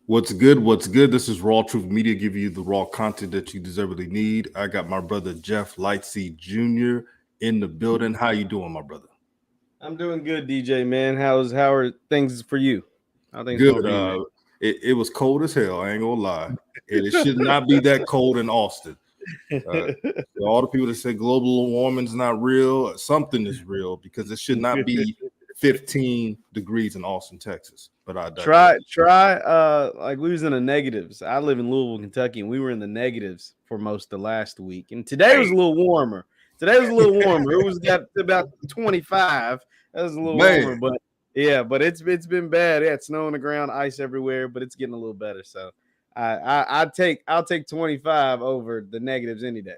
What's good? What's good? This is Raw Truth Media, giving you the raw content that you deservedly need. I got my brother Jeff Lightsy Jr. in the building. How you doing, my brother? I'm doing good, DJ, man. How are things for you? How are things going Good. for you, man? It was cold as hell. I ain't gonna lie, and it should not be that cold in Austin. Uh, all the people that say global warming is not real, something is real because it should not be 15 degrees in Austin, Texas. But I digress. try like we was in the negatives. I live in Louisville, Kentucky, and we were in the negatives for most of last week. And today was a little warmer. It was got to about 25. That was a little warmer, Man, but yeah, but it's been bad. Yeah, it's snow on the ground, ice everywhere, but it's getting a little better. So I'll take 25 over the negatives any day.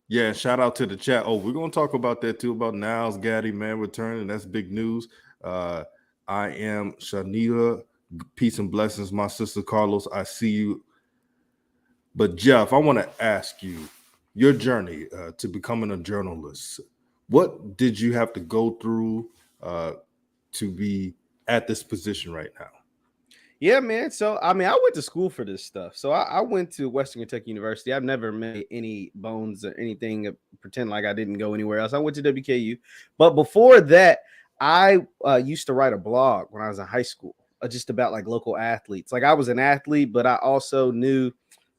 yeah, shout out to the chat. Oh, we're gonna talk about that too, about Niles Gaddy, man, returning. That's big news. Uh, I am Shanita. Peace and blessings, my sister Carlos. I see you. But Jeff, I want to ask you your journey to becoming a journalist. What did you have to go through to be at this position right now? Yeah, man. So I mean, I went to school for this stuff. So I went to Western Kentucky University. I've never made any bones or anything pretend like I didn't go anywhere else. I went to WKU, but before that, I used to write a blog when I was in high school, just about like local athletes. Like I was an athlete, but I also knew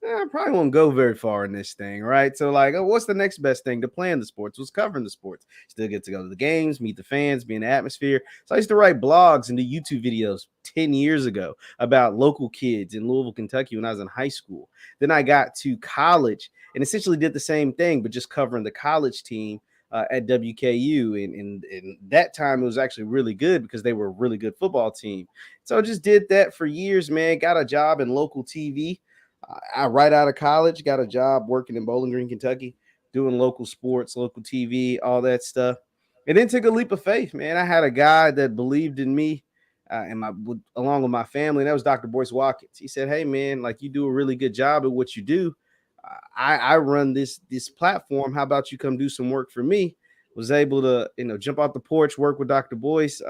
I probably won't go very far in this thing, right? So, like, what's the next best thing to playing the sports? Was covering the sports. Still get to go to the games, meet the fans, be in the atmosphere. So I used to write blogs and do YouTube videos 10 years ago about local kids in Louisville, Kentucky when I was in high school. Then I got to college and essentially did the same thing, but just covering the college team at WKU. And that time it was actually really good because they were a really good football team. So I just did that for years, man. Got a job in local TV. I right out of college got a job working in Bowling Green, Kentucky, doing local sports, local TV, all that stuff, and then took a leap of faith. Man, I had a guy that believed in me, along with my family. And that was Dr. Boyce Watkins. He said, "Hey, man, like you do a really good job at what you do. I run this platform. How about you come do some work for me?" Was able to jump off the porch, work with Dr. Boyce,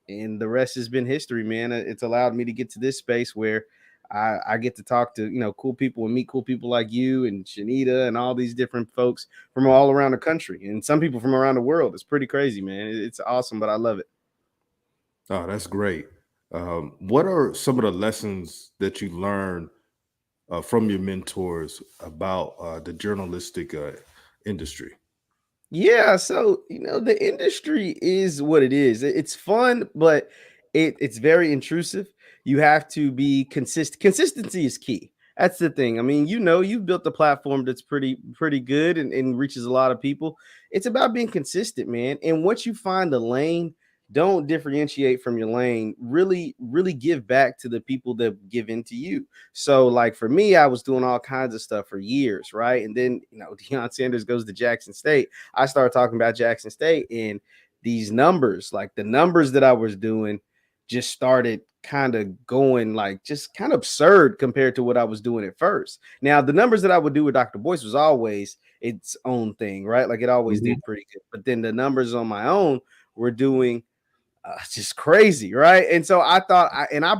and the rest has been history, man. It's allowed me to get to this space where I get to talk to cool people and meet cool people like you and Shanita and all these different folks from all around the country and some people from around the world. It's pretty crazy, man. It's awesome, but I love it. Oh, that's great. What are some of the lessons that you learned from your mentors about the journalistic industry? Yeah, so the industry is what it is. It's fun, but it's very intrusive. You have to be consistent. Consistency is key. That's the thing. I mean, you've built a platform that's pretty good and reaches a lot of people. It's about being consistent, man. And once you find a lane, don't differentiate from your lane. Really, really give back to the people that give into you. So, like for me, I was doing all kinds of stuff for years, right? And then Deion Sanders goes to Jackson State. I started talking about Jackson State and these numbers, like the numbers that I was doing just started kind of going like just kind of absurd compared to what I was doing at first. Now, the numbers that I would do with Dr. Boyce was always its own thing, right? Like it always Mhm. did pretty good. But then the numbers on my own were doing just crazy, right? And so I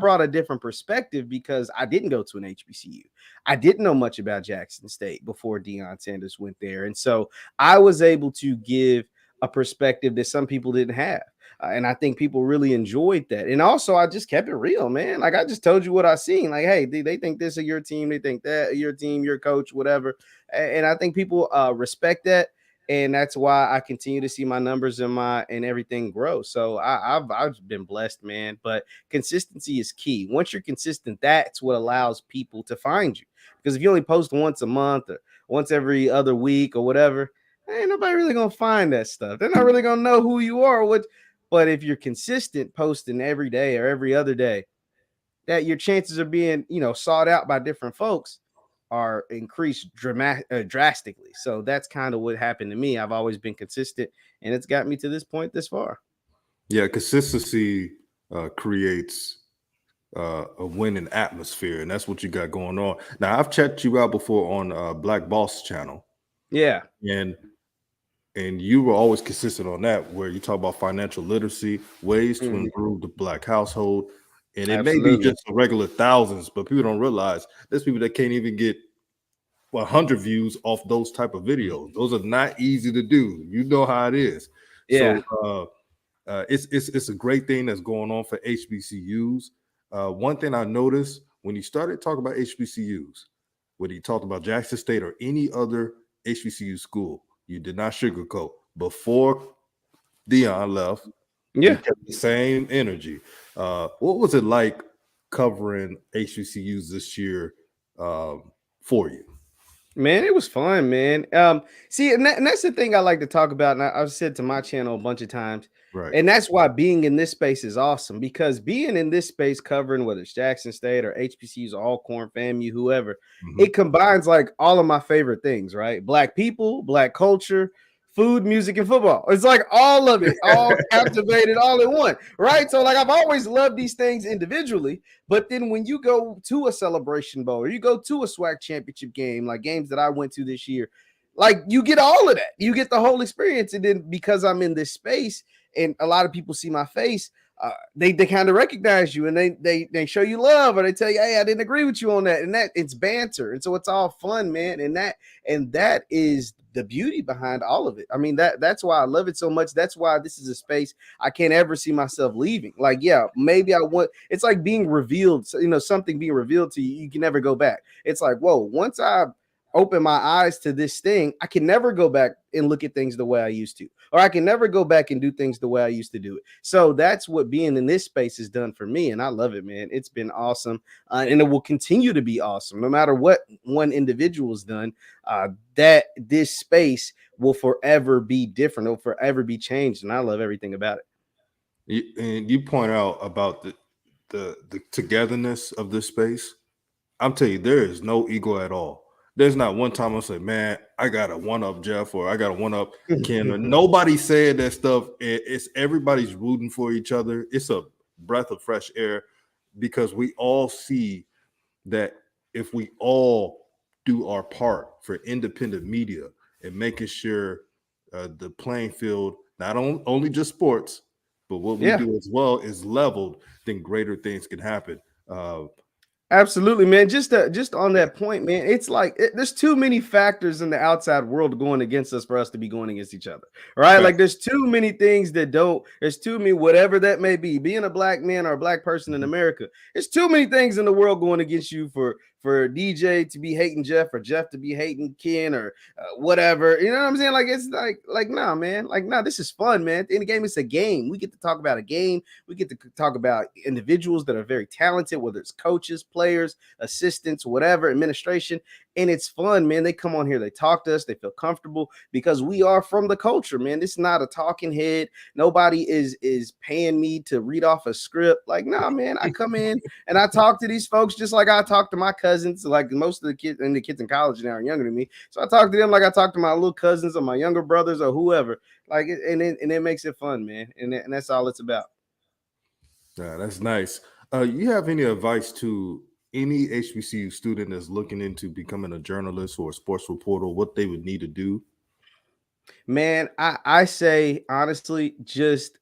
brought a different perspective because I didn't go to an HBCU. I didn't know much about Jackson State before Deion Sanders went there. And so I was able to give a perspective that some people didn't have. And I think people really enjoyed that. And also, I just kept it real, man. Like I just told you what I seen. Like, hey, they think this of your team. They think that your team, your coach, whatever. And I think people respect that, and that's why I continue to see my numbers and everything grow. So I've been blessed, man. But consistency is key. Once you're consistent, that's what allows people to find you. Because if you only post once a month or once every other week or whatever, ain't nobody really gonna find that stuff. They're not really gonna know who you are. But if you're consistent posting every day or every other day, that your chances of being sought out by different folks are increased drastically. So that's kind of what happened to me. I've always been consistent, and it's got me to this point this far. Yeah, consistency creates a winning atmosphere, and that's what you got going on. Now, I've checked you out before on Black Boss channel, Yeah. and you were always consistent on that, where you talk about financial literacy, ways to Mhm. improve the Black household. And it may be Absolutely. just a regular thousands, but people don't realize there's people that can't even get 100 views off those type of videos. Those are not easy to do. You know how it is. Yeah. So it's a great thing that's going on for HBCUs. One thing I noticed when he started talking about HBCUs, when he talked about Jackson State or any other HBCU school, you did not sugarcoat. Before Dion left, he Yeah. kept the same energy. What was it like covering HBCUs this year for you? Man, it was fun, man. See, and that's the thing I like to talk about, and I've said to my channel a bunch of times, Right. and that's why being in this space is awesome because being in this space, covering whether it's Jackson State or HBCUs, Alcorn, FAMU, whoever, Mhm. it combines like all of my favorite things, right? Black people, black culture, food, music, and football. It's like all of it, all captivated, all in one, right? So, like, I've always loved these things individually, but then when you go to a celebration bowl or you go to a SWAC championship game, like games that I went to this year, like you get all of that. You get the whole experience. And then because I'm in this space and a lot of people see my face, they kind of recognize you and they show you love or they tell you, hey, I didn't agree with you on that. And that it's banter. And so it's all fun, man. And that is the beauty behind all of it. I mean, that's why I love it so much. That's why this is a space I can't ever see myself leaving. Like, yeah, maybe I want it's like being revealed, something being revealed to you, you can never go back. It's like, whoa, once I open my eyes to this thing, I can never go back and look at things the way I used to, or I can never go back and do things the way I used to do it. So that's what being in this space has done for me. And I love it, man. It's been awesome. And it will continue to be awesome no matter what one individual has done. That this space will forever be different, it'll forever be changed. And I love everything about it. And you point out about the togetherness of this space. I'm telling you, there is no ego at all. There's not one time I say, man, I got to one up Jeff or I got to one up Ken. Or nobody said that stuff. It's everybody's rooting for each other. It's a breath of fresh air because we all see that if we all do our part for independent media and making sure the playing field, not only just sports, but what we Yeah. do as well is leveled, then greater things can happen. Uh, Absolutely, man. Just on that point, man. It's like there's too many factors in the outside world going against us for us to be going against each other, right? Like Facts. there's too many things that don't. There's too many, whatever that may be. Being a black man or a black person in Mhm. America, there's too many things in the world going against you for DJ to be hating Jeff or Jeff to be hating Ken or whatever. You know what I'm saying? Like it's like nah, man. Like nah, this is fun, man. In the game, it's a game. We get to talk about a game. We get to talk about individuals that are very talented, whether it's coaches, players, assistants, whatever, administration. And it's fun, man. They come on here, they talk to us, they feel comfortable because we are from the culture, man. This is not a talking head. Nobody is paying me to read off a script. Like, nah, man. I come in and I talk to these folks just like I talk to my cousins. Like most of the kids in college now are younger than me. So I talk to them like I talk to my little cousins or my younger brothers or whoever. Like, and it makes it fun, man. And that's all it's about. Yeah, that's nice. You have any advice to any HBCU student that's looking into becoming a journalist or a sports reporter, what they would need to do? Man, I say honestly, just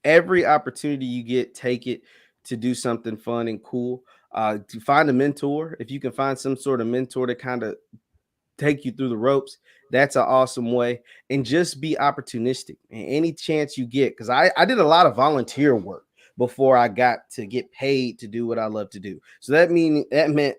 every opportunity you get, take it to do something fun and cool. To find a mentor, if you can find some sort of mentor to kind of take you through the ropes, that's an awesome way. And just be opportunistic and any chance you get. Because I did a lot of volunteer work before I got to get paid to do what I love to do. So that meant,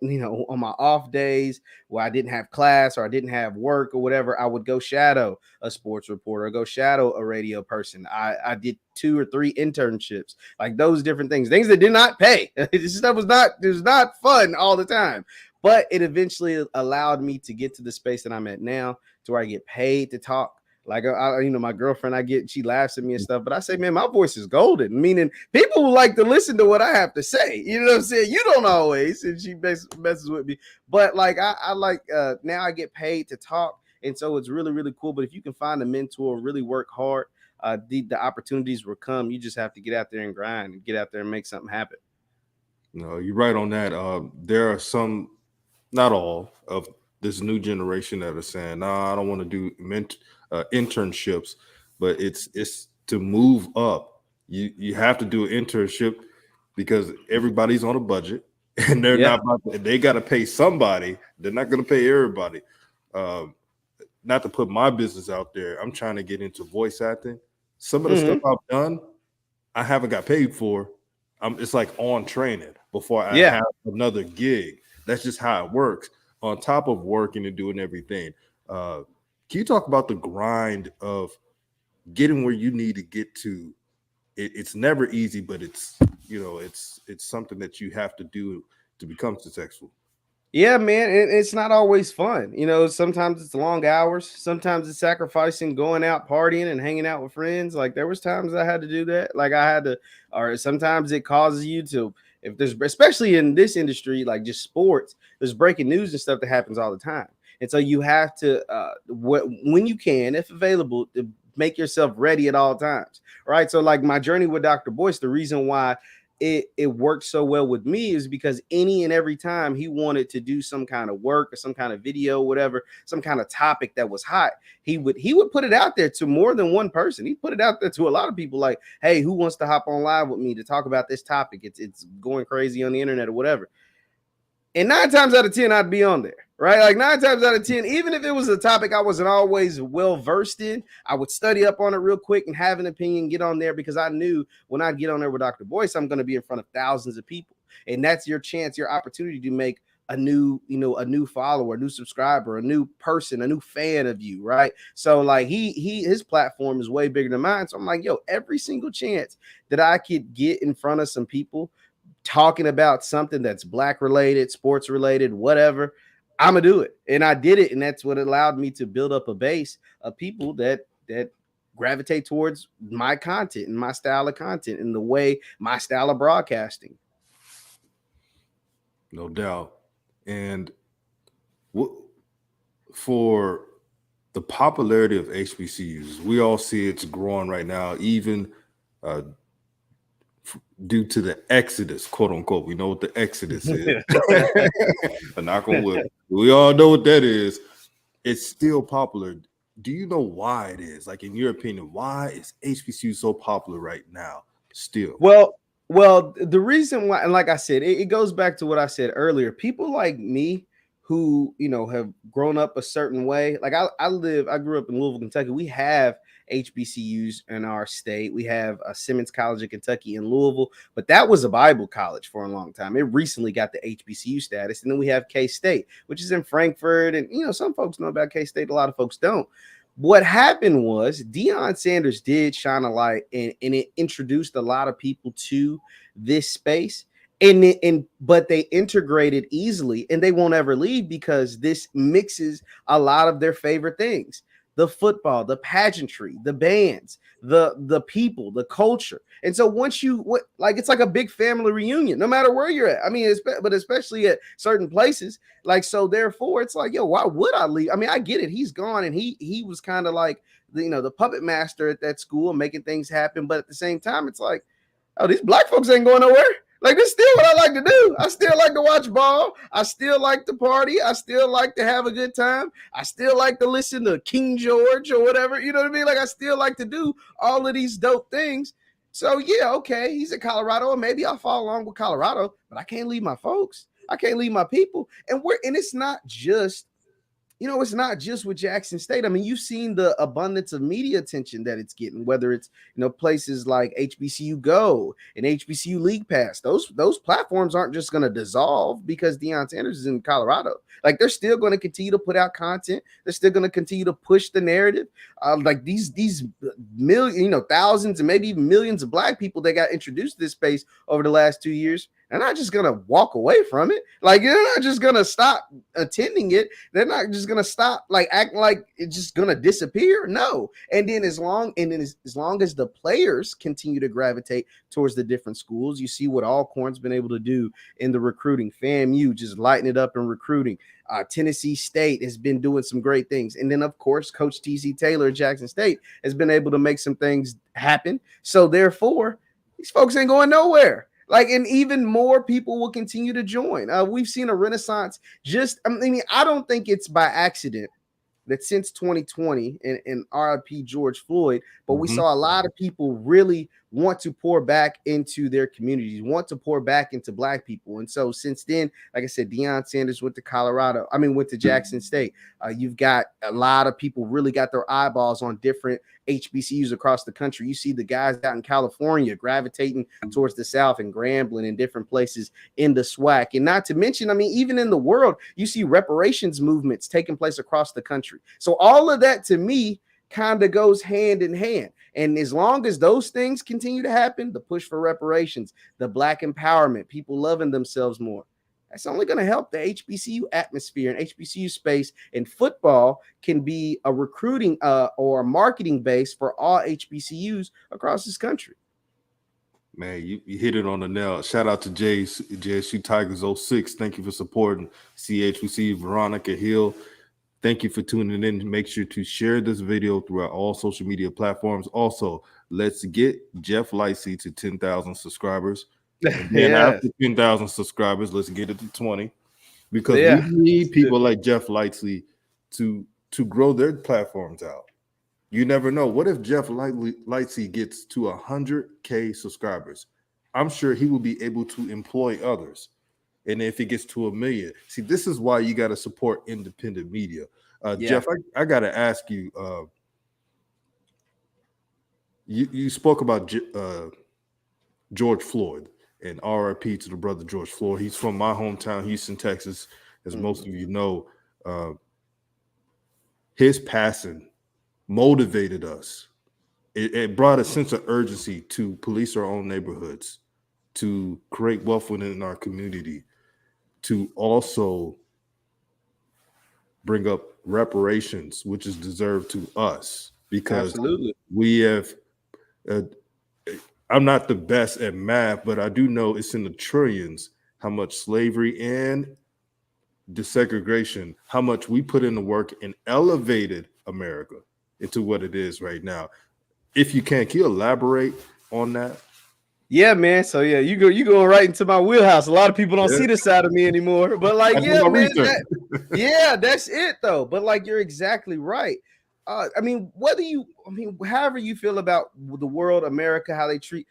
on my off days where I didn't have class or I didn't have work or whatever, I would go shadow a sports reporter, go shadow a radio person. I did 2 or 3 internships, like those different things that did not pay. This stuff was not fun all the time, but it eventually allowed me to get to the space that I'm at now, to where I get paid to talk. Like my girlfriend, she laughs at me and stuff, but I say, man, my voice is golden. Meaning, people like to listen to what I have to say. You know what I'm saying? You don't always, and she messes with me. But like, I like now I get paid to talk, and so it's really really cool. But if you can find a mentor, really work hard, the opportunities will come. You just have to get out there and grind and get out there and make something happen. No, you're right on that. There are some, not all, of this new generation that are saying, "Nah, I don't want to do internships," but it's to move up. You have to do an internship because everybody's on a budget and they're Yeah. not about to, they got to pay somebody. They're not going to pay everybody. Um, Not to put my business out there, I'm trying to get into voice acting. Some of the stuff Hmm. I've done, I haven't got paid for. It's like on training before I Yeah. have another gig. That's just how it works. On top of working and doing everything, can you talk about the grind of getting where you need to get to? It's never easy, but it's something that you have to do to become successful. Yeah, man, it's not always fun. Sometimes it's long hours. Sometimes it's sacrificing going out partying and hanging out with friends. Like there was times I had to do that. Like I had to, or sometimes it causes you to, if there's, especially in this industry, like just sports, there's breaking news and stuff that happens all the time. And so you have to, when you can, if available, to make yourself ready at all times. Right. So like my journey with Dr. Boyce, the reason why it worked so well with me is because any and every time he wanted to do some kind of work or some kind of video, whatever, some kind of topic that was hot, he would put it out there to more than one person. He put it out there to a lot of people, like, hey, who wants to hop on live with me to talk about this topic? It's going crazy on the internet or whatever. And 9 times out of 10, I'd be on there, right? Like 9 times out of 10, even if it was a topic I wasn't always well versed in, I would study up on it real quick and have an opinion, get on there, because I knew when I'd get on there with Dr. Boyce, I'm going to be in front of thousands of people. And that's your chance, your opportunity to make a new follower, a new subscriber, a new person, a new fan of you, right? So like his platform is way bigger than mine. So I'm like, yo, every single chance that I could get in front of some people talking about something that's black related, sports related, whatever, I'm gonna do it. And I did it, and that's what allowed me to build up a base of people that gravitate towards my content and my style of content and the way my style of broadcasting. No doubt. And what for the popularity of HBCUs, we all see it's growing right now, even uh, due to the exodus, quote unquote. We know what the exodus is. A knock on wood. We all know what that is. It's still popular. Do you know why it is? Like, in your opinion, why is HBCU so popular right now? Still. Well, the reason why, and like I said, it goes back to what I said earlier. People like me who, have grown up a certain way. Like I grew up in Louisville, Kentucky. We have HBCUs in our state. We have Simmons College of Kentucky in Louisville, but that was a Bible college for a long time. It recently got the HBCU status. And then we have K-State, which is in Frankfurt. And, some folks know about K-State. A lot of folks don't. What happened was Deion Sanders did shine a light, and it introduced a lot of people to this space. But they integrated easily, and they won't ever leave because this mixes a lot of their favorite things: the football, the pageantry, the bands, the people, the culture. And so once it's like a big family reunion, no matter where you're at. I mean, but especially at certain places. Like, so therefore it's like, yo, why would I leave? I mean, I get it. He's gone, and he was kind of like the puppet master at that school, making things happen. But at the same time, it's like, oh, these black folks ain't going nowhere. Like, this is still what I like to do. I still like to watch ball. I still like to party. I still like to have a good time. I still like to listen to King George or whatever. You know what I mean? Like, I still like to do all of these dope things. So, yeah, okay, he's in Colorado, and maybe I'll follow along with Colorado, but I can't leave my folks. I can't leave my people. And it's not just it's not just with Jackson State. I mean, you've seen the abundance of media attention that it's getting, whether it's places like HBCU Go and HBCU League Pass. Those platforms aren't just going to dissolve because Deion Sanders is in Colorado. Like, they're still going to continue to put out content. They're still going to continue to push the narrative. Like these million, thousands and maybe even millions of black people that got introduced to this space over the last 2 years. They're not just gonna walk away from it. Like, they're not just gonna stop attending it. They're not just gonna stop acting like it's just gonna disappear. No. And then as long as the players continue to gravitate towards the different schools, you see what Alcorn's been able to do in the recruiting. FAMU just lighting it up in recruiting. Tennessee State has been doing some great things. And then, of course, Coach T.C. Taylor at Jackson State has been able to make some things happen. So therefore, these folks ain't going nowhere. Like, and even more people will continue to join. We've seen a renaissance. I don't think it's by accident that since 2020 and RIP George Floyd, but we saw a lot of people really want to pour back into their communities, want to pour back into Black people. And so since then, like I said, Deion Sanders went to Jackson State. You've got a lot of people really got their eyeballs on different HBCUs across the country. You see the guys out in California gravitating towards the South and Grambling in different places in the SWAC. And not to mention, I mean, even in the world, you see reparations movements taking place across the country. So all of that to me kind of goes hand in hand. And as long as those things continue to happen, the push for reparations, the Black empowerment, people loving themselves more, that's only going to help the HBCU atmosphere and HBCU space. And football can be a recruiting or a marketing base for all HBCUs across this country. Man, you hit it on the nail. Shout out to JSU Tigers 06. Thank you for supporting CHBC. Veronica Hill, thank you for tuning in. Make sure to share this video throughout all social media platforms. Also, let's get Jeff Lightsy to 10,000 subscribers. And then after 10,000 subscribers, let's get it to 20. Because we need people like Jeff Lightsy to grow their platforms out. You never know. What if Jeff Lightsy gets to 100K subscribers? I'm sure he will be able to employ others. And if it gets to 1 million, see, this is why you got to support independent media. Jeff, I got to ask you, you spoke about George Floyd, and RIP to the brother George Floyd. He's from my hometown, Houston, Texas, as most of you know. His passing motivated us. It brought a sense of urgency to police our own neighborhoods, to create wealth within our community, to also bring up reparations, which is deserved to us, because we have I'm not the best at math, but I do know it's in the trillions how much slavery and desegregation, how much we put in the work and elevated America into what it is right now. If you can you elaborate on that? Yeah, man. So yeah, you go right into my wheelhouse. A lot of people don't see this side of me anymore, but like, man, that's it though. But like, you're exactly right. I mean, however you feel about the world, America, how they treat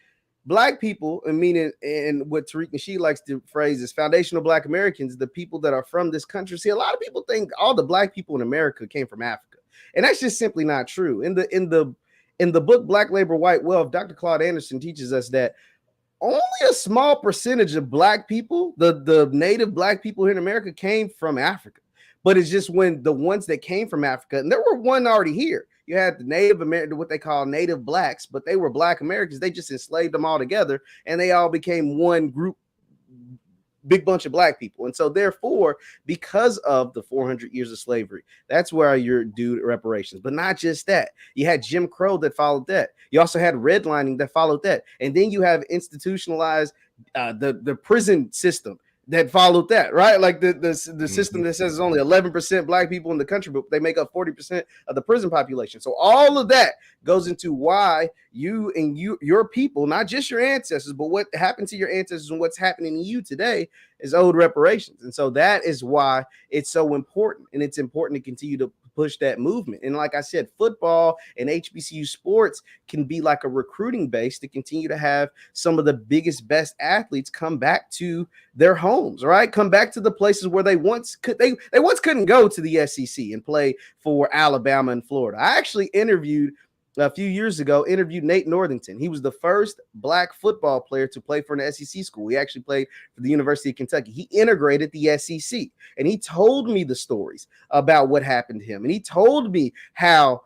Black people, and what Tariq Nasheed likes to phrase is foundational Black Americans, the people that are from this country. See, a lot of people think all the Black people in America came from Africa, and that's just simply not true. In the book Black Labor, White Wealth, Dr. Claude Anderson teaches us that only a small percentage of Black people, the native Black people here in America, came from Africa. But it's just when the ones that came from Africa, and there were one already here. You had the Native American, what they call Native Blacks, but they were Black Americans. They just enslaved them all together, and they all became one group, big bunch of Black people. And so therefore, because of the 400 years of slavery, that's where you're due reparations. But not just that. You had Jim Crow that followed that. You also had redlining that followed that. And then you have institutionalized the prison system that followed that, right? Like the system that says there's only 11% Black people in the country, but they make up 40% of the prison population. So all of that goes into why you and your people, not just your ancestors, but what happened to your ancestors and what's happening to you today is owed reparations. And so that is why it's so important. And it's important to continue to push that movement. And like I said, football and HBCU sports can be like a recruiting base to continue to have some of the biggest, best athletes come back to their homes, right? Come back to the places where they once couldn't go to the SEC and play for Alabama and Florida. I actually interviewed a few years ago, Nate Northington. He was the first Black football player to play for an SEC school. He actually played for the University of Kentucky. He integrated the SEC, and he told me the stories about what happened to him. And he told me how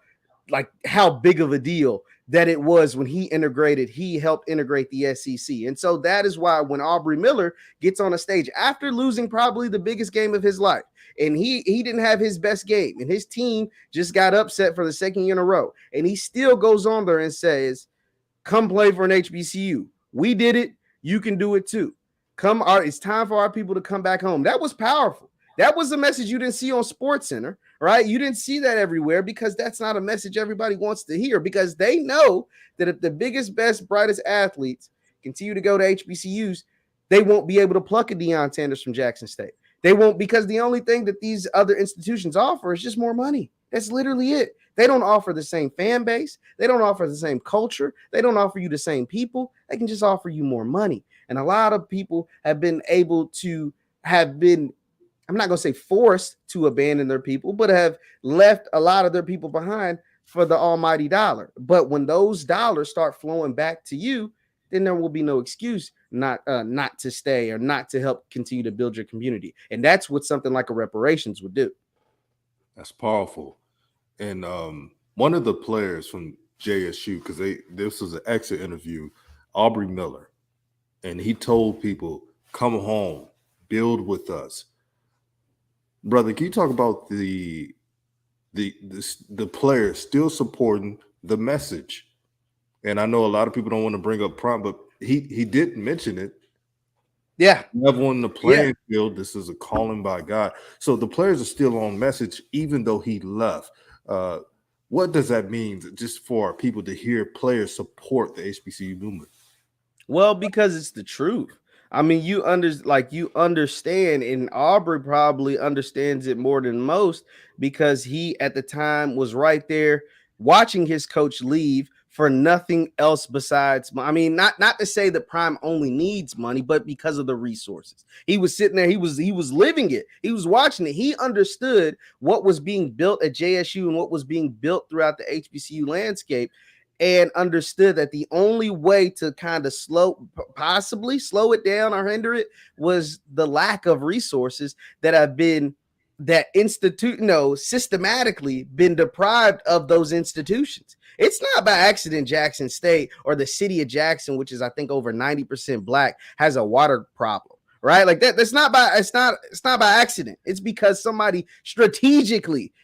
big of a deal that it was when he helped integrate the SEC. And so that is why when Aubrey Miller gets on a stage after losing probably the biggest game of his life, and he didn't have his best game, and his team just got upset for the second year in a row, and he still goes on there and says, come play for an HBCU. We did it. You can do it too. It's time for our people to come back home. That was powerful. That was a message you didn't see on SportsCenter, right? You didn't see that everywhere because that's not a message everybody wants to hear, because they know that if the biggest, best, brightest athletes continue to go to HBCUs, they won't be able to pluck a Deion Sanders from Jackson State. They won't, because the only thing that these other institutions offer is just more money. That's literally it. They don't offer the same fan base. They don't offer the same culture. They don't offer you the same people. They can just offer you more money. And a lot of people have been able to have been, I'm not going to say forced to abandon their people, but have left a lot of their people behind for the almighty dollar. But when those dollars start flowing back to you, then there will be no excuse not to stay or not to help continue to build your community. And that's what something like a reparations would do. That's powerful. And one of the players from JSU, because this was an exit interview, Aubrey Miller, and he told people, "Come home, build with us." Brother, can you talk about the players still supporting the message? And I know a lot of people don't want to bring up Prime, but he did mention it. Yeah. Never on the playing field. This is a calling by God. So the players are still on message, even though he left. What does that mean just for people to hear players support the HBCU movement? Well, because it's the truth. I mean, you understand, and Aubrey probably understands it more than most because he at the time was right there watching his coach leave for nothing else besides, I mean, not to say that Prime only needs money, but because of the resources. He was sitting there, he was living it, he was watching it, he understood what was being built at JSU and what was being built throughout the HBCU landscape, and understood that the only way to kind of possibly slow it down or hinder it was the lack of resources that have been systematically been deprived of those institutions. It's not by accident Jackson State or the city of Jackson, which is I think over 90% Black, has a water problem, right? Like that. It's not by accident. It's because somebody strategically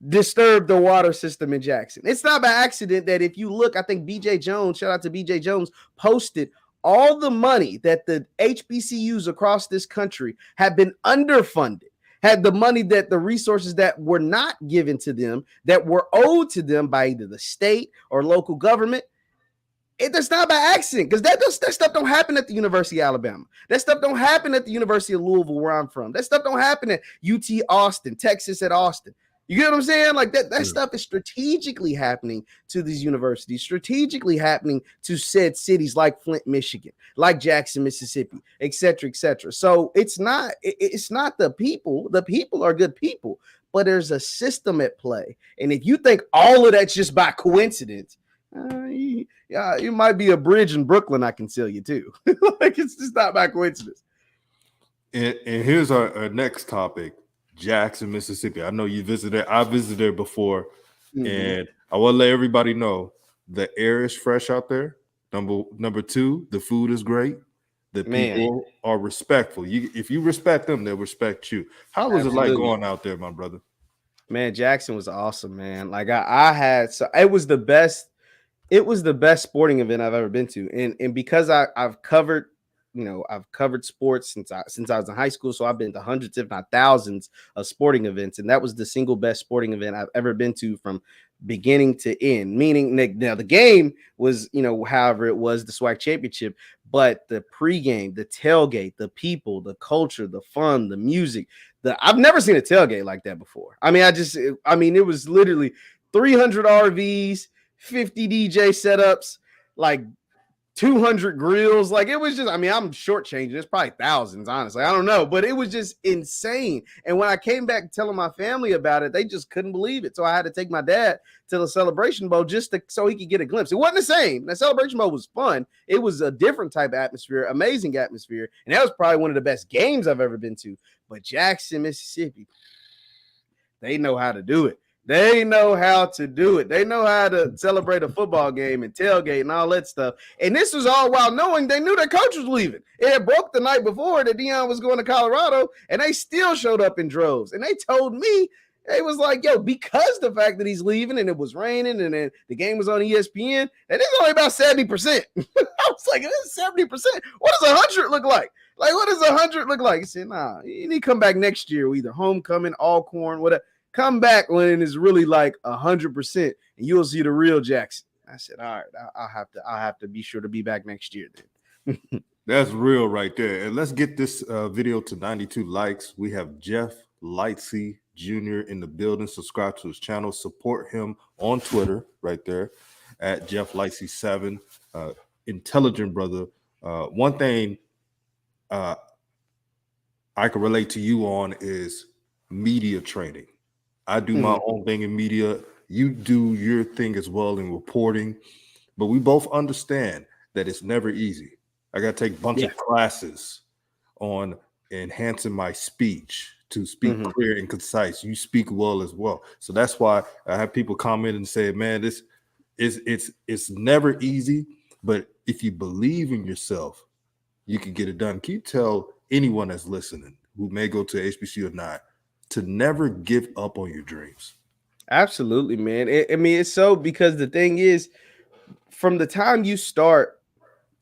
disturb the water system in Jackson. It's not by accident that if you look, I think BJ Jones, shout out to BJ Jones, posted all the money that the HBCUs across this country have been underfunded, had the money that the resources that were not given to them, that were owed to them by either the state or local government. That's not by accident, because that stuff don't happen at the University of Alabama. That stuff don't happen at the University of Louisville, where I'm from. That stuff don't happen at UT Austin, Texas at Austin. You get what I'm saying? Like that stuff is strategically happening to these universities, strategically happening to said cities like Flint, Michigan, like Jackson, Mississippi, et cetera, et cetera. So it's not the people. The people are good people, but there's a system at play. And if you think all of that's just by coincidence, you might be a bridge in Brooklyn. I can tell you too. Like it's just not by coincidence. And here's our next topic. Jackson, Mississippi. I know you visited. I visited there before, and I want to let everybody know the air is fresh out there. Number two, the food is great. The people are respectful. If you respect them, they'll respect you. How was it like going out there, my brother? Man, Jackson was awesome, man. Like it was the best. It was the best sporting event I've ever been to, and because I've covered. I've covered sports since I was in high school, so I've been to hundreds, if not thousands, of sporting events, and that was the single best sporting event I've ever been to from beginning to end. Meaning, now the game was, however it was the SWAC championship, but the pregame, the tailgate, the people, the culture, the fun, the music, I've never seen a tailgate like that before. I mean, it was literally 300 RVs, 50 DJ setups, like 200 grills. Like it was just, I'm shortchanging. It's probably thousands, honestly. I don't know, but it was just insane. And when I came back telling my family about it, they just couldn't believe it. So I had to take my dad to the Celebration Bowl so he could get a glimpse. It wasn't the same. The Celebration Bowl was fun. It was a different type of atmosphere, amazing atmosphere. And that was probably one of the best games I've ever been to. But Jackson, Mississippi, they know how to do it. They know how to do it. They know how to celebrate a football game and tailgate and all that stuff. And this was all while knowing they knew their coach was leaving. It had broke the night before that Deion was going to Colorado, and they still showed up in droves. And they told me, they was like, yo, because the fact that he's leaving and it was raining and then the game was on ESPN, and it's only about 70%. I was like, this is 70%. What does 100 look like? Like, what does 100 look like? He said, nah, you need to come back next year, either homecoming, Alcorn, whatever. Come back when it's really like 100%, and you'll see the real Jackson. I said, all right, I'll have to be sure to be back next year then. That's real right there. And let's get this video to 92 likes. We have Jeff Lightsy Jr. in the building. Subscribe to his channel. Support him on Twitter right there at Jeff Lightsy 7. Intelligent brother. One thing uh, I can relate to you on is media training. I do my own thing in media. You do your thing as well in reporting, but we both understand that it's never easy. I got to take a bunch of classes on enhancing my speech to speak clear and concise. You speak well as well, so that's why I have people comment and say, "Man, this is it's never easy, but if you believe in yourself, you can get it done." Can you tell anyone that's listening who may go to HBCU or not to never give up on your dreams? Absolutely, man. I mean, it's so, because the thing is, from the time you start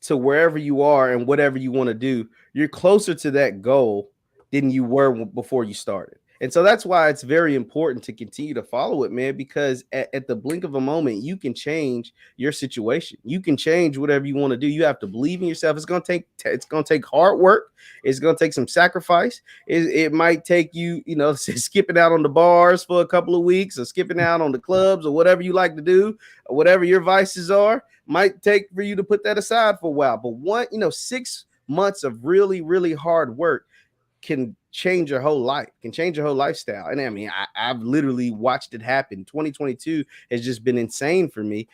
to wherever you are and whatever you want to do, you're closer to that goal than you were before you started. And so that's why it's very important to continue to follow it, man, because at the blink of a moment, you can change your situation. You can change whatever you want to do. You have to believe in yourself. It's going to take hard work. It's going to take some sacrifice. It might take you, skipping out on the bars for a couple of weeks, or skipping out on the clubs, or whatever you like to do, or whatever your vices are. Might take for you to put that aside for a while. But 6 months of really, really hard work can change your whole life, can change your whole lifestyle. And I mean, I've literally watched it happen. 2022 has just been insane for me.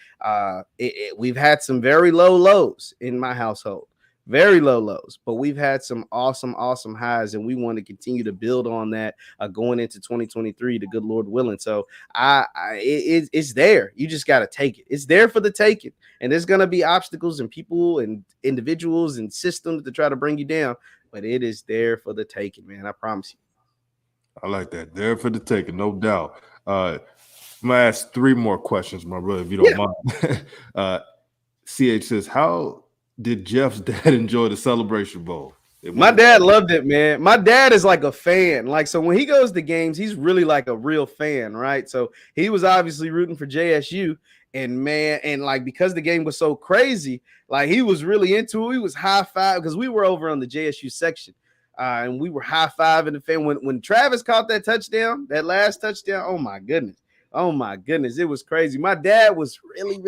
We've had some very low lows in my household, very low lows, but we've had some awesome, awesome highs, and we want to continue to build on that going into 2023, the good Lord willing. So it's there. You just got to take it. It's there for the taking, and there's going to be obstacles and people and individuals and systems to try to bring you down, but it is there for the taking, man. I promise you. I like that. There for the taking, no doubt. I'm gonna ask 3 more questions, my brother, if you don't mind. CH says, how did Jeff's dad enjoy the Celebration Bowl? My dad loved it, man. My dad is like a fan. Like, so when he goes to games, he's really like a real fan, right? So he was obviously rooting for JSU. And man, and like, because the game was so crazy, like he was really into it. He was high five, because we were over on the JSU section. And we were high fiving the fan. When Travis caught that touchdown, that last touchdown, oh my goodness. Oh my goodness, it was crazy. My dad was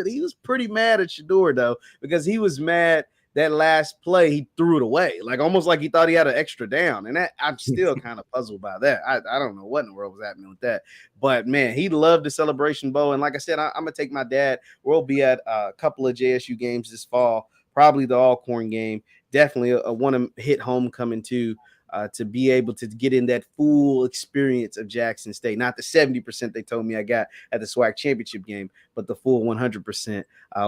he was pretty mad at Shador, though, because he was mad that last play he threw it away, like almost like he thought he had an extra down. And that, I'm still kind of puzzled by that. I don't know what in the world was happening with that. But man, he loved the Celebration Bowl. And like I said, I'm gonna take my dad. We'll be at a couple of JSU games this fall, probably the Alcorn game. Definitely a one hit homecoming too. To be able to get in that full experience of Jackson State, not the 70% they told me I got at the SWAC championship game, but the full 100%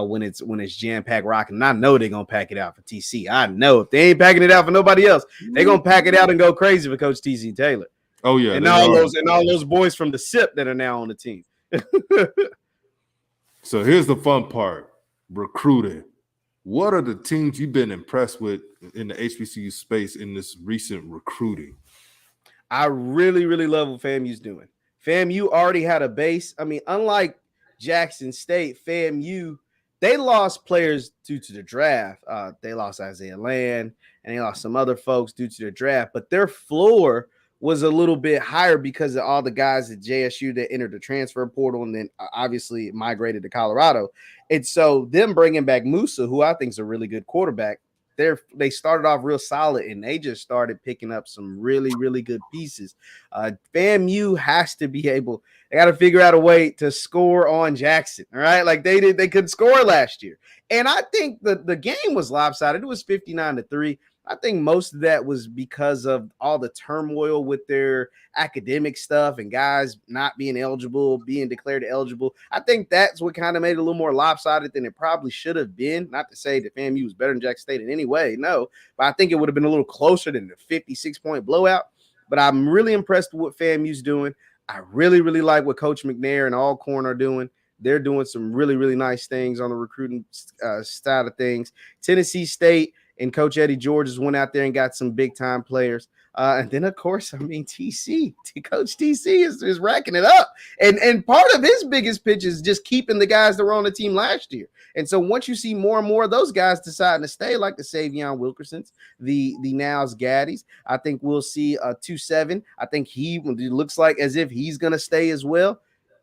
when it's jam-packed rocking. And I know they're gonna pack it out for TC. I know if they ain't packing it out for nobody else, they're gonna pack it out and go crazy for Coach TC Taylor. Oh yeah, and all those boys from the SIP that are now on the team. So here's the fun part: recruiting. What are the teams you've been impressed with in the HBCU space in this recent recruiting? I really, really love what FAMU's doing. FAMU already had a base. I mean, unlike Jackson State, FAMU, they lost players due to the draft. They lost Isaiah Land, and they lost some other folks due to the draft. But their floor was a little bit higher because of all the guys at JSU that entered the transfer portal and then obviously migrated to Colorado. And so them bringing back Musa, who I think is a really good quarterback, they started off real solid, and they just started picking up some really, really good pieces. FAMU has to be able, they got to figure out a way to score on Jackson. All right. Like they couldn't score last year. And I think the game was lopsided. It was 59-3. I think most of that was because of all the turmoil with their academic stuff and guys not being eligible, being declared eligible. I think that's what kind of made it a little more lopsided than it probably should have been. Not to say that FAMU was better than Jackson State in any way, no, but I think it would have been a little closer than the 56-point blowout. But I'm really impressed with what FAMU's doing. I really, really like what Coach McNair and Alcorn are doing. They're doing some really, really nice things on the recruiting side of things. Tennessee State and Coach Eddie George has went out there and got some big time players. And then, of course, I mean, Coach TC is racking it up. And part of his biggest pitch is just keeping the guys that were on the team last year. And so once you see more and more of those guys deciding to stay, like the Savion Wilkersons, the Niles Gaddies, I think we'll see a 2-7. I think he looks like as if he's going to stay as well.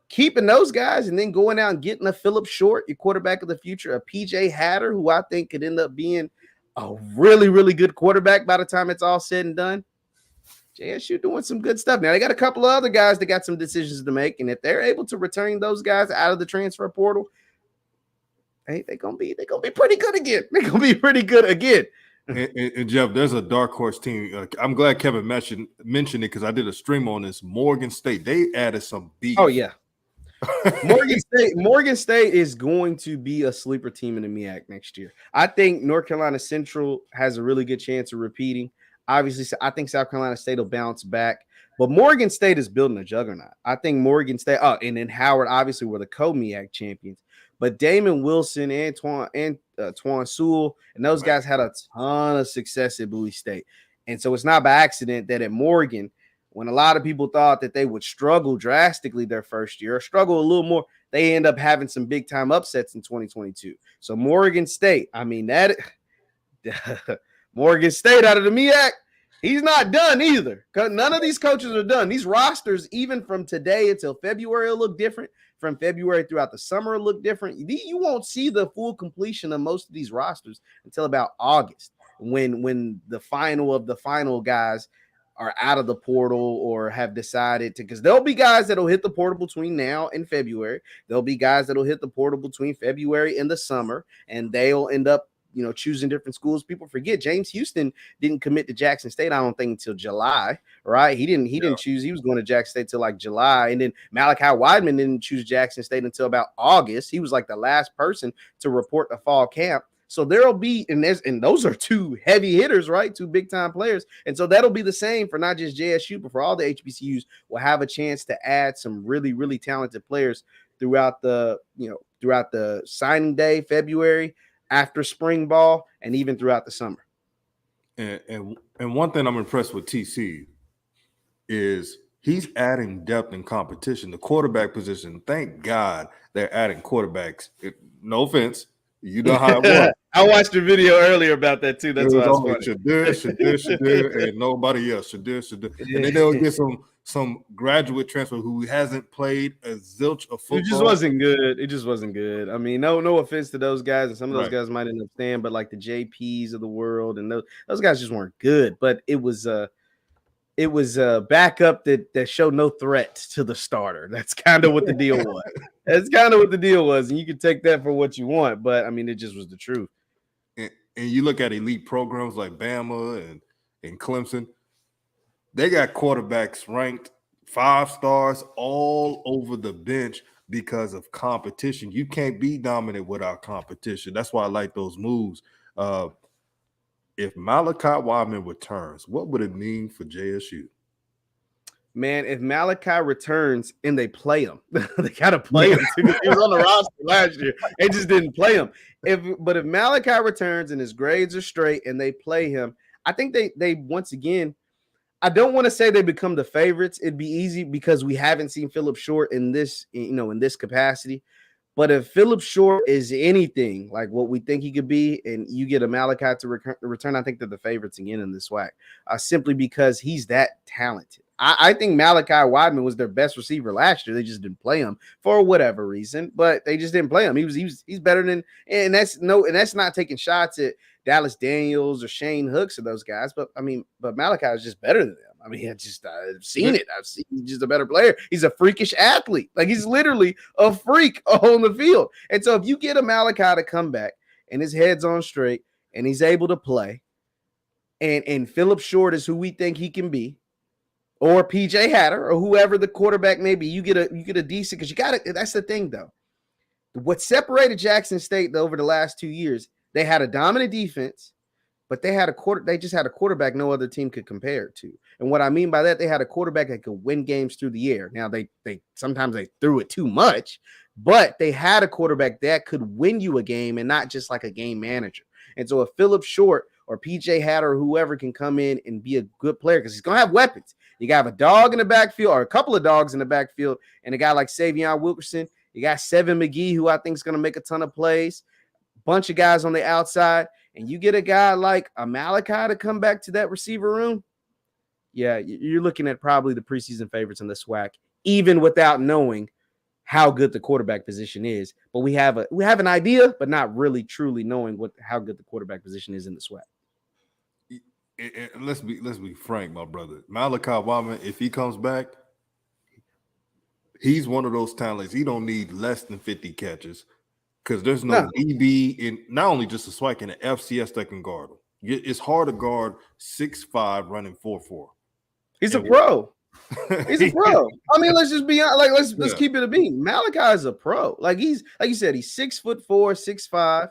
Keeping those guys and then going out and getting a Phillip Short, your quarterback of the future, a PJ Hatter, who I think could end up being a really, really good quarterback by the time it's all said and done. JSU doing some good stuff. Now, they got a couple of other guys that got some decisions to make, and if they're able to return those guys out of the transfer portal, hey, they're gonna be pretty good again. They're gonna be pretty good again. And Jeff, there's a dark horse team. I'm glad Kevin mentioned it because I did a stream on this. Morgan State, they added some beef. Oh yeah, Morgan State is going to be a sleeper team in the MEAC next year. I think North Carolina Central has a really good chance of repeating. Obviously, I think South Carolina State will bounce back, but Morgan State is building a juggernaut. I think Morgan State, and then Howard obviously were the co-MEAC champions, but Damon Wilson and Twan Sewell and those guys had a ton of success at Bowie State. And so it's not by accident that at Morgan, when a lot of people thought that they would struggle drastically their first year or struggle a little more, they end up having some big time upsets in 2022. So Morgan State, I mean, that Morgan State out of the MEAC, he's not done either. None of these coaches are done. These rosters, even from today until February, will look different. From February throughout the summer, will look different. You won't see the full completion of most of these rosters until about August, when the final of the final guys are out of the portal or have decided to, because there'll be guys that'll hit the portal between now and February. There'll be guys that'll hit the portal between February and the summer, and they'll end up choosing different schools. People forget James Houston didn't commit to Jackson State, I don't think, until July, right? He didn't choose. He was going to Jackson State till like July. And then Malachi Weidman didn't choose Jackson State until about August. He was like the last person to report the fall camp. So there'll be, and those are two heavy hitters, right? Two big time players. And so that'll be the same for not just JSU, but for all the HBCUs. Will have a chance to add some really, really talented players throughout the signing day, February, after spring ball, and even throughout the summer. And one thing I'm impressed with TC is he's adding depth and competition. The quarterback position, thank God they're adding quarterbacks. No offense, you know how it works. I watched a video earlier about that too. That's why I was Shadir, and nobody else. Shadir. And then they'll get some graduate transfer who hasn't played a zilch of football. It just wasn't good. I mean, no offense to those guys, and some of those guys might end up staying, but like the JPs of the world, and those guys just weren't good. But it was a backup that showed no threat to the starter. That's kind of what the deal was. And you can take that for what you want, but I mean, it just was the truth. And you look at elite programs like Bama and Clemson, they got quarterbacks ranked 5 stars all over the bench because of competition. You can't be dominant without competition. That's why I like those moves. If Malachi Weidman returns, what would it mean for JSU? Man, if Malachi returns and they play him, they got to play him. He was on the roster last year. They just didn't play him. But if Malachi returns and his grades are straight and they play him, I think they once again, I don't want to say they become the favorites. It'd be easy because we haven't seen Phillip Short in this capacity. But if Phillip Short is anything like what we think he could be, and you get a Malachi to return, I think they're the favorites again in this SWAC, simply because he's that talented. I think Malachi Weidman was their best receiver last year. They just didn't play him for whatever reason, but they just didn't play him. He's better than, and that's not taking shots at Dallas Daniels or Shane Hooks or those guys, but Malachi is just better than them. I mean, I've seen it. He's just a better player. He's a freakish athlete. Like, he's literally a freak on the field. And so if you get a Malachi to come back and his head's on straight and he's able to play, and Phillip Short is who we think he can be, or PJ Hatter or whoever the quarterback may be, you get a decent, because you got it. That's the thing, though. What separated Jackson State over the last 2 years, they had a dominant defense, but they just had a quarterback no other team could compare it to. And what I mean by that, they had a quarterback that could win games through the air. Now they sometimes they threw it too much, but they had a quarterback that could win you a game and not just like a game manager. And so if Phillip Short or PJ Hatter or whoever can come in and be a good player because he's going to have weapons. You got to have a dog in the backfield or a couple of dogs in the backfield and a guy like Savion Wilkerson. You got Seven McGee, who I think is going to make a ton of plays. Bunch of guys on the outside. And you get a guy like a Malachi to come back to that receiver room. Yeah, you're looking at probably the preseason favorites in the SWAC, even without knowing how good the quarterback position is. But we have an idea, but not really truly knowing how good the quarterback position is in the SWAC. Let's be frank, my brother. Malachi Wyman, if he comes back, he's one of those talents. He don't need less than 50 catches because there's no DB in not only just the SWAC in the FCS that can guard him. It's hard to guard 6'5", running 4.4. He's a pro. He's a pro. I mean, let's just be honest. Let's keep it a beat. Malachi is a pro. Like you said, he's 6'4", 6'5".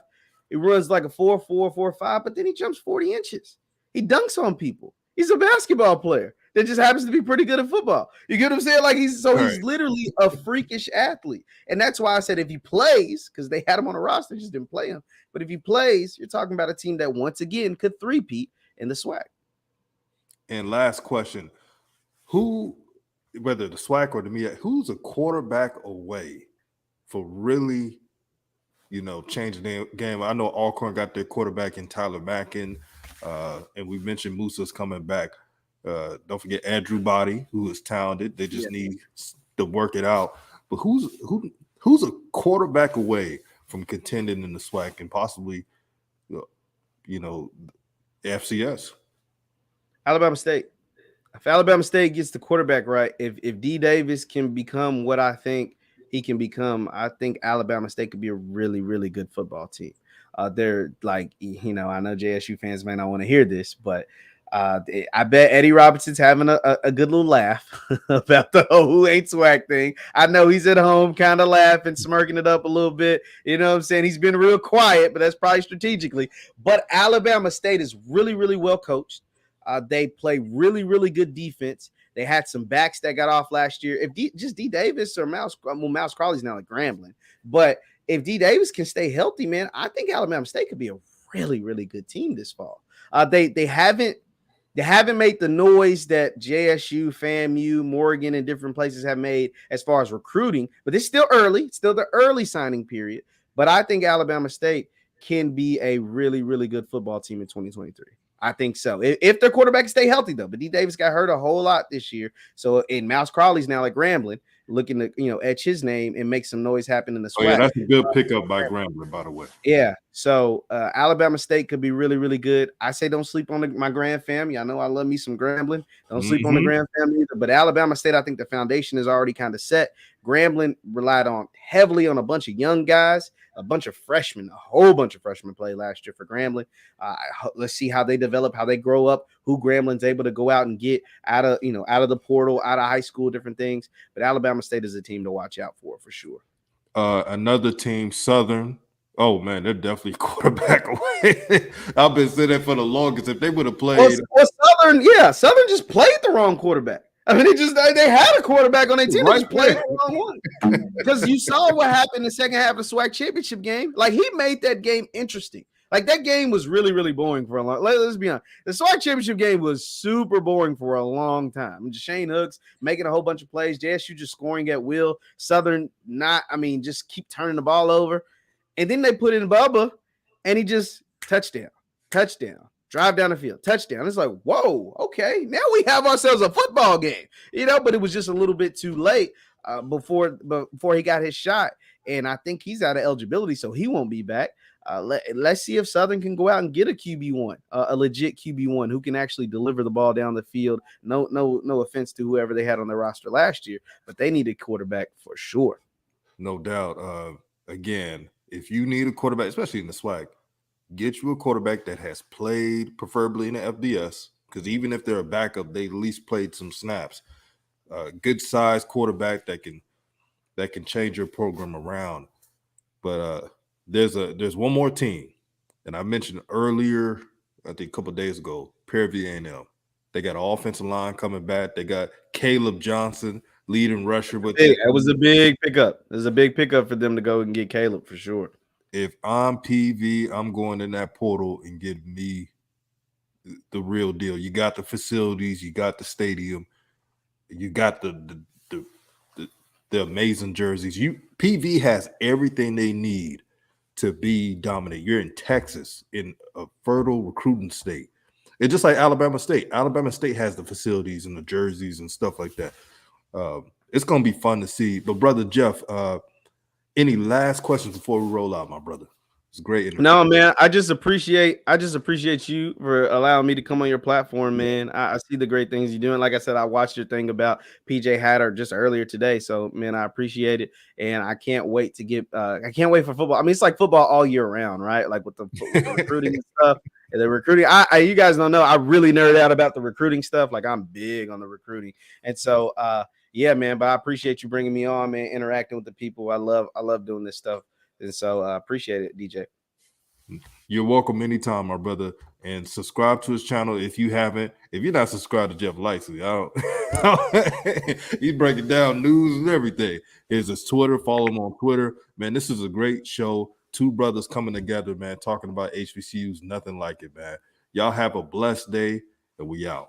He runs like a 4.4, 4.5, but then he jumps 40 inches. He dunks on people. He's a basketball player that just happens to be pretty good at football. You get what I'm saying? Like he's literally a freakish athlete. And that's why I said if he plays, because they had him on the roster, just didn't play him. But if he plays, you're talking about a team that once again could three-peat in the SWAC. And last question. Who, whether the SWAC or the MEAC, who's a quarterback away for really, changing the game? I know Alcorn got their quarterback in Tyler Mackin, and we mentioned Musa's coming back. Don't forget Andrew Body, who is talented. They just need to work it out. But who's a quarterback away from contending in the SWAC and possibly, FCS? Alabama State. If Alabama State gets the quarterback right, if D Davis can become what I think he can become, I think Alabama State could be a really, really good football team. They're like, I know JSU fans may not want to hear this, but I bet Eddie Robinson's having a good little laugh about the whole who ain't SWAC thing. I know he's at home kind of laughing, smirking it up a little bit. You know what I'm saying? He's been real quiet, but that's probably strategically. But Alabama State is really, really well coached. They play really, really good defense. They had some backs that got off last year. If D Davis or Mouse Crawley's now at Grambling, but if D Davis can stay healthy, man, I think Alabama State could be a really, really good team this fall. They haven't made the noise that JSU, FAMU, Morgan, and different places have made as far as recruiting, but it's still early. It's still the early signing period. But I think Alabama State can be a really, really good football team in 2023. I think so. If their quarterback stay healthy, though. But D Davis got hurt a whole lot this year. So, and Mouse Crawley's now like Grambling, looking to, etch his name and make some noise happen in the SWAC. Oh, yeah, that's a good pickup by Grambling, by the way. Yeah. So, Alabama State could be really, really good. I say don't sleep on my Grand fam. Y'all know I love me some Grambling. Don't sleep on the Grand family either. But Alabama State, I think the foundation is already kind of set. Grambling relied heavily on a bunch of young guys, a bunch of freshmen, a whole bunch of freshmen played last year for Grambling. Let's see how they develop, how they grow up, who Grambling's able to go out and get out of the portal, out of high school, different things. But Alabama State is a team to watch out for sure. Another team, Southern. Oh man, they're definitely quarterback away. I've been saying that for the longest. If they would have played, Southern just played the wrong quarterback. I mean, they had a quarterback on their team. They just played the wrong one. Because you saw what happened in the second half of the SWAC championship game. Like, he made that game interesting. Like, that game was really, really boring for a long. Let's be honest. The SWAC championship game was super boring for a long time. Shane Hooks making a whole bunch of plays. JSU just scoring at will. Southern just keep turning the ball over. And then they put in Bubba, and he just touchdown. Drive down the field, touchdown. It's like, whoa, okay, now we have ourselves a football game, but it was just a little bit too late before he got his shot. And I think he's out of eligibility, so he won't be back. Let's see if Southern can go out and get a QB1, a legit QB1 who can actually deliver the ball down the field. No offense to whoever they had on their roster last year, but they need a quarterback for sure. No doubt. Again, if you need a quarterback, especially in the SWAC, get you a quarterback that has played, preferably in the FBS, because even if they're a backup, they at least played some snaps. Good size quarterback that can change your program around. But there's one more team, and I mentioned earlier, I think a couple of days ago, Prairie A&M. They got an offensive line coming back. They got Caleb Johnson, leading rusher. That was a big pickup. It was a big pickup for them to go and get Caleb for sure. If I'm PV, I'm going in that portal and getting me the real deal. You got the facilities, you got the stadium, you got the, the amazing jerseys. PV has everything they need to be dominant. You're in Texas, in a fertile recruiting state. It's just like Alabama State. Alabama State has the facilities and the jerseys and stuff like that. It's gonna be fun to see. But brother Jeff, any last questions before we roll out, my brother? It's great interview. No, man. I just appreciate you for allowing me to come on your platform, man. I see the great things you're doing. Like I said, I watched your thing about PJ Hatter just earlier today. So, man, I appreciate it, and I can't wait to get. I can't wait for football. I mean, it's like football all year round, right? Like with the recruiting and stuff. And the recruiting, you guys don't know, I really nerd out about the recruiting stuff. Like I'm big on the recruiting, and so, yeah, man. But I appreciate you bringing me on, man. Interacting with the people. I love doing this stuff, and so I appreciate it, DJ. You're welcome anytime, my brother. And subscribe to his channel if you haven't. If you're not subscribed to Jeff Lightsy, he's breaking down news and everything. Here's his Twitter. Follow him on Twitter. Man, this is a great show. Two brothers coming together, man, talking about HBCUs. Nothing like it, man. Y'all have a blessed day, and we out.